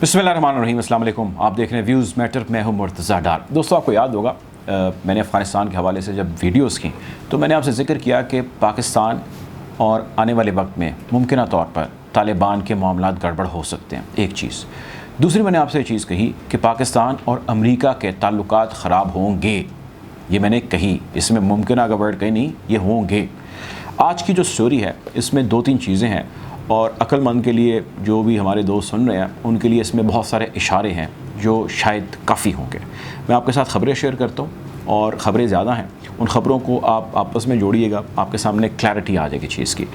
बिस्मिल्लाहिर्रहमानिर्रहीम, अस्सलाम वालेकुम। आप देख रहे हैं व्यूज़ मैटर, मैं हूं मुर्तज़ा डार। दोस्तों, आपको याद होगा मैंने अफ़गानिस्तान के हवाले से जब वीडियोस की तो मैंने आपसे ज़िक्र किया कि पाकिस्तान और आने वाले वक्त में मुमकिन तौर पर तालिबान के मामलात गड़बड़ हो सकते हैं, एक चीज़। दूसरी, मैंने आपसे ये चीज़ कही कि पाकिस्तान और अमरीका के ताल्लुकात ख़राब होंगे। ये मैंने कही, इसमें मुमकिन गड़बड़ कहीं नहीं, ये होंगे। आज की जो स्टोरी है इसमें दो तीन चीज़ें हैं और अक्लमंद के लिए, जो भी हमारे दोस्त सुन रहे हैं उनके लिए इसमें बहुत सारे इशारे हैं जो शायद काफ़ी होंगे। मैं आपके साथ ख़बरें शेयर करता हूँ और ख़बरें ज़्यादा हैं, उन ख़बरों को आप आपस में जोड़िएगा, आपके सामने क्लैरिटी आ जाएगी चीज़ की।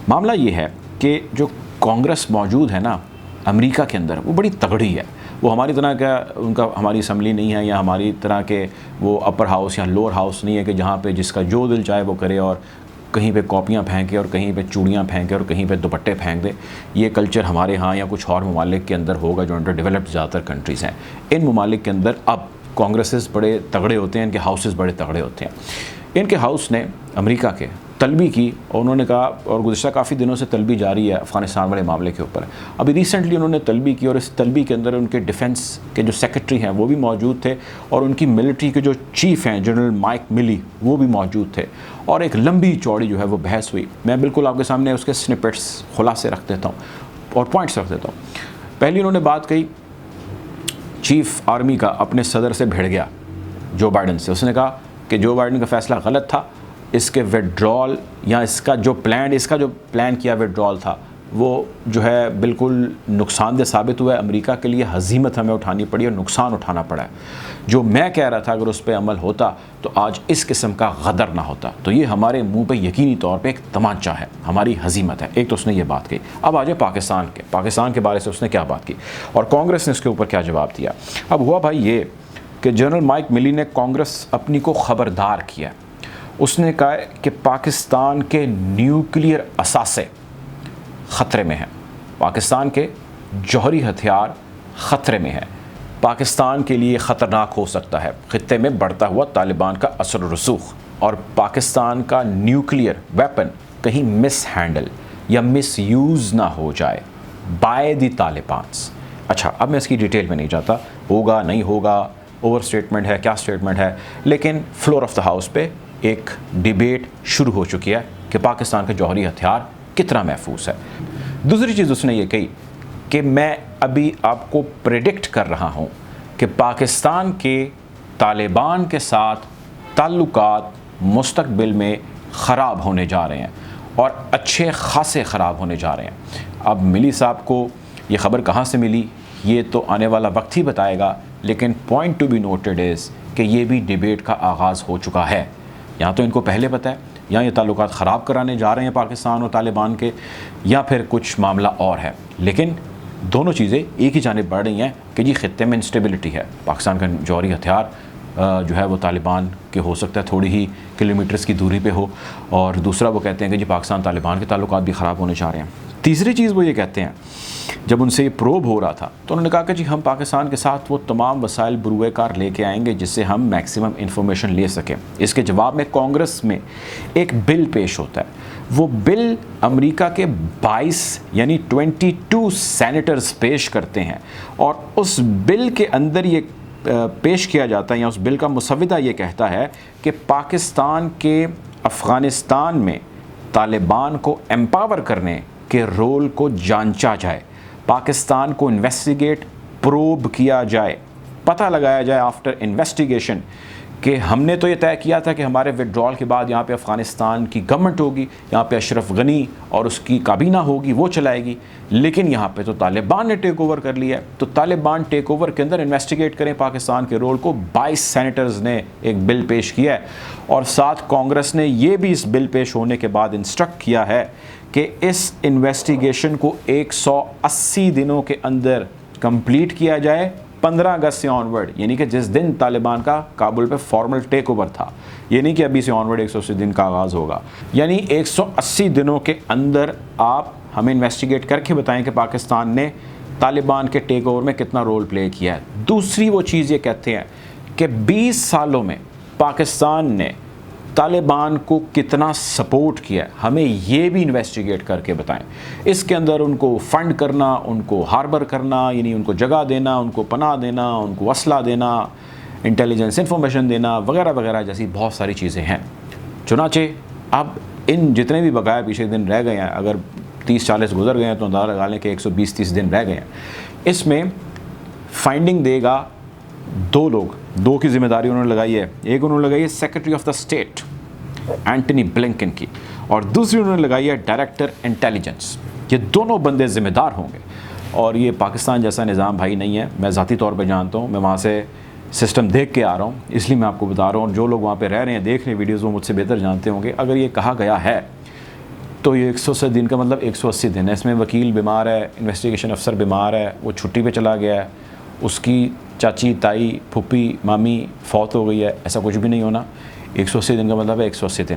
मामला ये है कि जो कांग्रेस मौजूद है ना अमेरिका के अंदर, वो बड़ी तगड़ी है। वो हमारी तरह का उनका हमारी असम्बली नहीं है, या हमारी तरह के वो अपर हाउस या लोअर हाउस नहीं है कि जहाँ पे जिसका जो दिल चाहे वो करे और कहीं पे कॉपियाँ फेंके और कहीं पे चूड़ियाँ फेंके और कहीं पे दुपट्टे फेंक दे। ये कल्चर हमारे यहाँ या कुछ और ममालिक के अंदर होगा जो अंडर डेवलप्ड ज़्यादातर कंट्रीज़ हैं। इन ममालिक के अंदर अब कांग्रेसेस बड़े तगड़े होते हैं, इनके हाउसेस बड़े तगड़े होते हैं। इनके हाउस ने अमेरिका के तलबी की और उन्होंने कहा, और गुज़श्ता काफ़ी दिनों से तलबी जारी है अफ़गानिस्तान वाले मामले के ऊपर। अभी रिसेंटली उन्होंने तलबी की और इस तलबी के अंदर उनके डिफेंस के जो सेक्रेटरी हैं वो भी मौजूद थे और उनकी मिलिट्री के जो चीफ़ हैं जनरल माइक मिली वो भी मौजूद थे और एक लंबी चौड़ी जो है वो बहस हुई। मैं बिल्कुल आपके सामने उसके स्निपेट्स खुलासे रख देता हूँ और पॉइंट्स रख देता हूँ। पहली उन्होंने बात कही, चीफ़ आर्मी का अपने सदर से भिड़ गया जो बाइडन से। उसने कहा कि जो बाइडन का फ़ैसला गलत था, इसके विड्रॉल या इसका जो प्लान किया विड्रॉल था वो जो है बिल्कुल नुकसानदेह साबित हुआ है। अमेरिका के लिए हज़ीमत हमें उठानी पड़ी और नुकसान उठाना पड़ा है। जो मैं कह रहा था अगर उस पर अमल होता तो आज इस किस्म का गदर ना होता। तो ये हमारे मुंह पे यकीनी तौर पे एक तमाचा है, हमारी हज़ीमत है। एक तो उसने ये बात कही। अब आ जाए पाकिस्तान के बारे से उसने क्या बात की और कांग्रेस ने इसके ऊपर क्या जवाब दिया। अब हुआ भाई ये कि जनरल माइक मिली ने कांग्रेस अपनी को ख़बरदार किया। उसने कहा कि पाकिस्तान के न्यूक्लियर असासे ख़तरे में हैं, पाकिस्तान के जौहरी हथियार ख़तरे में हैं, पाकिस्तान के लिए ख़तरनाक हो सकता है ख़ित्ते में बढ़ता हुआ तालिबान का असर रसूख और पाकिस्तान का न्यूक्लियर वेपन कहीं मिस हैंडल या मिस यूज़ ना हो जाए बाय द तालिबान्स। अच्छा, अब मैं इसकी डिटेल में नहीं जाता, होगा नहीं होगा, ओवर स्टेटमेंट है क्या स्टेटमेंट है, लेकिन फ्लोर ऑफ द हाउस पे एक डिबेट शुरू हो चुकी है कि पाकिस्तान का जौहरी हथियार कितना महफूज है। दूसरी चीज़ उसने ये कही कि मैं अभी आपको प्रेडिक्ट कर रहा हूँ कि पाकिस्तान के तालिबान के साथ ताल्लुकात मुस्तकबिल में ख़राब होने जा रहे हैं और अच्छे खासे ख़राब होने जा रहे हैं। अब मिली साहब को ये ख़बर कहाँ से मिली ये तो आने वाला वक्त ही बताएगा, लेकिन point to be noted is कि ये भी डिबेट का आगाज़ हो चुका है। या तो इनको पहले पता है या ये ताल्लुकात ख़राब कराने जा रहे हैं पाकिस्तान और तालिबान के, या फिर कुछ मामला और है। लेकिन दोनों चीज़ें एक ही जानिब बढ़ रही हैं कि जी ख़ित्ते में इंस्टेबिलिटी है। पाकिस्तान का जौहरी हथियार जो है वो तालिबान के हो सकता है थोड़ी ही किलोमीटर्स की दूरी पे हो, और दूसरा वो कहते हैं कि जी पाकिस्तान तालिबान के ताल्लुकात भी ख़राब होने जा रहे हैं। तीसरी चीज़ वो ये कहते हैं, जब उनसे ये प्रोब हो रहा था तो उन्होंने कहा कि जी हम पाकिस्तान के साथ वो तमाम वसाइल बरूए कार लेके आएंगे जिससे हम मैक्सिमम इन्फॉर्मेशन ले सकें। इसके जवाब में कांग्रेस में एक बिल पेश होता है। वो बिल अमेरिका के 22 यानी 22 सेनेटर्स पेश करते हैं और उस बिल के अंदर ये पेश किया जाता है या उस बिल का मुसविदा ये कहता है कि पाकिस्तान के अफ़गानिस्तान में तालिबान को एम्पावर करने के रोल को जांचा जाए, पाकिस्तान को इन्वेस्टिगेट प्रोब किया जाए, पता लगाया जाए आफ्टर इन्वेस्टिगेशन कि हमने तो ये तय किया था कि हमारे विड्रॉल के बाद यहाँ पे अफ़गानिस्तान की गवर्नमेंट होगी, यहाँ पे अशरफ गनी और उसकी काबीना होगी, वो चलाएगी, लेकिन यहाँ पे तो तालिबान ने टेक ओवर कर लिया है। तो तालिबान टेक ओवर के अंदर इन्वेस्टिगेट करें पाकिस्तान के रोल को। 22 सेनेटर्स ने एक बिल पेश किया है और साथ कांग्रेस ने ये भी इस बिल पेश होने के बाद इंस्ट्रक्ट किया है कि इस इन्वेस्टिगेशन को 180 दिनों के अंदर कंप्लीट किया जाए, 15 अगस्त से ऑनवर्ड, यानी कि जिस दिन तालिबान का काबुल पे फॉर्मल टेक ओवर था, ये नहीं कि अभी से ऑनवर्ड 180 दिन का आगाज़ होगा, यानी 180 दिनों के अंदर आप हमें इन्वेस्टिगेट करके बताएं कि पाकिस्तान ने तालिबान के टेक ओवर में कितना रोल प्ले किया है। दूसरी वो चीज़ ये कहते हैं कि 20 सालों में पाकिस्तान ने طالبان کو کتنا سپورٹ کیا ہے، ہمیں یہ بھی انویسٹیگیٹ کر کے بتائیں۔ اس کے اندر ان کو فنڈ کرنا، ان کو ہاربر کرنا، یعنی ان کو جگہ دینا، ان کو پناہ دینا، ان کو اسلحہ دینا، انٹیلیجنس انفارمیشن دینا وغیرہ وغیرہ جیسی بہت ساری چیزیں ہیں۔ چنانچہ اب ان جتنے بھی بقایا پیچھے دن رہ گئے ہیں، اگر 30-40 گزر گئے ہیں تو اندازہ لگا لیں کہ 120-30 دن رہ گئے ہیں۔ اس میں فائنڈنگ دے گا 2 لوگ، 2 کی ذمہ داری انہوں نے لگائی ہے۔ ایک انہوں نے لگائی ہے secretary of the state Antony Blinken کی، اور دوسری انہوں نے لگائی ہے ڈائریکٹر انٹیلیجنس۔ یہ دونوں بندے ذمہ دار ہوں گے، اور یہ پاکستان جیسا نظام بھائی نہیں ہے، میں ذاتی طور پہ جانتا ہوں، میں وہاں سے سسٹم دیکھ کے آ رہا ہوں، اس لیے میں آپ کو بتا رہا ہوں۔ جو لوگ وہاں پہ رہ رہے ہیں، دیکھ رہے ہیں ویڈیوز، وہ مجھ سے بہتر جانتے ہوں گے۔ اگر یہ کہا گیا ہے تو یہ 180 دن کا مطلب 180 دن ہے۔ اس میں وکیل بیمار ہے، انویسٹیگیشن افسر بیمار ہے، وہ چھٹی پہ چلا گیا ہے، اس کی چاچی، تائی، پھپھی، مامی فوت ہو گئی ہے، ایسا کچھ بھی نہیں ہونا۔ 180 دن کا مطلب ہے 180 دن۔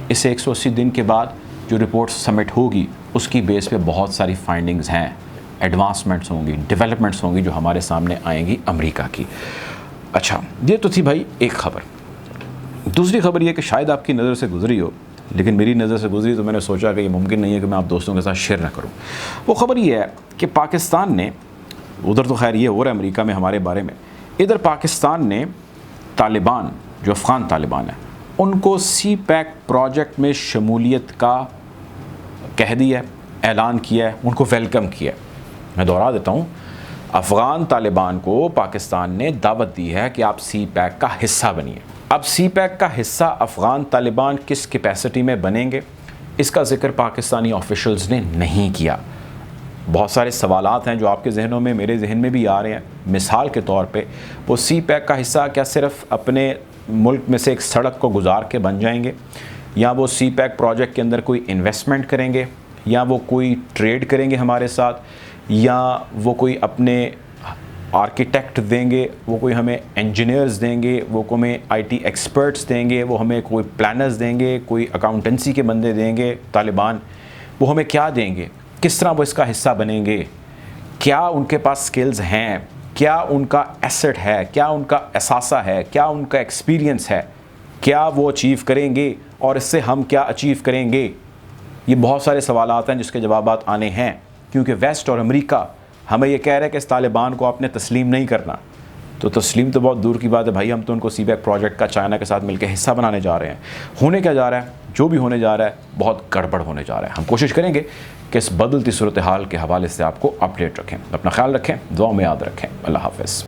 اس 180 دن کے بعد جو رپورٹ سبمٹ ہوگی اس کی بیس پہ بہت ساری فائنڈنگز ہیں، ایڈوانسمنٹس ہوں گی، ڈیولپمنٹس ہوں گی جو ہمارے سامنے آئیں گی امریکہ کی۔ اچھا، یہ تو تھی بھائی ایک خبر۔ دوسری خبر یہ کہ شاید آپ کی نظر سے گزری ہو، لیکن میری نظر سے گزری تو میں نے سوچا کہ یہ ممکن نہیں ہے کہ میں آپ دوستوں کے ساتھ شیئر نہ کروں۔ وہ خبر یہ ہے کہ پاکستان نے، ادھر تو خیر یہ ہو رہا ہے امریکہ میں ہمارے بارے میں، ادھر پاکستان نے طالبان، جو افغان طالبان ہیں، ان کو سی پیک پروجیکٹ میں شمولیت کا کہہ دیا ہے، اعلان کیا ہے، ان کو ویلکم کیا ہے۔ میں دوہرا دیتا ہوں، افغان طالبان کو پاکستان نے دعوت دی ہے کہ آپ سی پیک کا حصہ بنیے۔ اب سی پیک کا حصہ افغان طالبان کس کیپیسٹی میں بنیں گے، اس کا ذکر پاکستانی آفیشلز نے نہیں کیا۔ بہت سارے سوالات ہیں جو آپ کے ذہنوں میں، میرے ذہن میں بھی آ رہے ہیں۔ مثال کے طور پہ وہ سی پیک کا حصہ کیا صرف اپنے ملک میں سے ایک سڑک کو گزار کے بن جائیں گے، یا وہ سی پیک پروجیکٹ کے اندر کوئی انویسٹمنٹ کریں گے، یا وہ کوئی ٹریڈ کریں گے ہمارے ساتھ، یا وہ کوئی اپنے آرکیٹیکٹ دیں گے، وہ کوئی ہمیں انجینئرز دیں گے، وہ کوئی ہمیں آئی ٹی ایکسپرٹس دیں گے، وہ ہمیں کوئی پلانرز دیں گے، کوئی اکاؤنٹنسی کے بندے دیں گے طالبان، وہ ہمیں کیا دیں گے، کس طرح وہ اس کا حصہ بنیں گے، کیا ان کے پاس سکلز ہیں، کیا ان کا ایسٹ ہے، کیا ان کا اثاثہ ہے، کیا ان کا ایکسپیرینس ہے، کیا وہ اچیو کریں گے، اور اس سے ہم کیا اچیو کریں گے۔ یہ بہت سارے سوالات ہیں جس کے جوابات آنے ہیں، کیونکہ ویسٹ اور امریکہ ہمیں یہ کہہ رہے ہیں کہ اس طالبان کو آپ نے تسلیم نہیں کرنا۔ تو تسلیم تو بہت دور کی بات ہے بھائی، ہم تو ان کو سی پیک پروجیکٹ کا چائنا کے ساتھ مل کے حصہ بنانے جا رہے ہیں۔ ہونے کیا جا رہا ہے، جو بھی ہونے جا رہا ہے بہت گڑبڑ ہونے جا رہا ہے۔ ہم کوشش کریں گے کہ اس بدلتی صورتحال کے حوالے سے آپ کو اپڈیٹ رکھیں۔ اپنا خیال رکھیں، دعاؤں میں یاد رکھیں۔ اللہ حافظ۔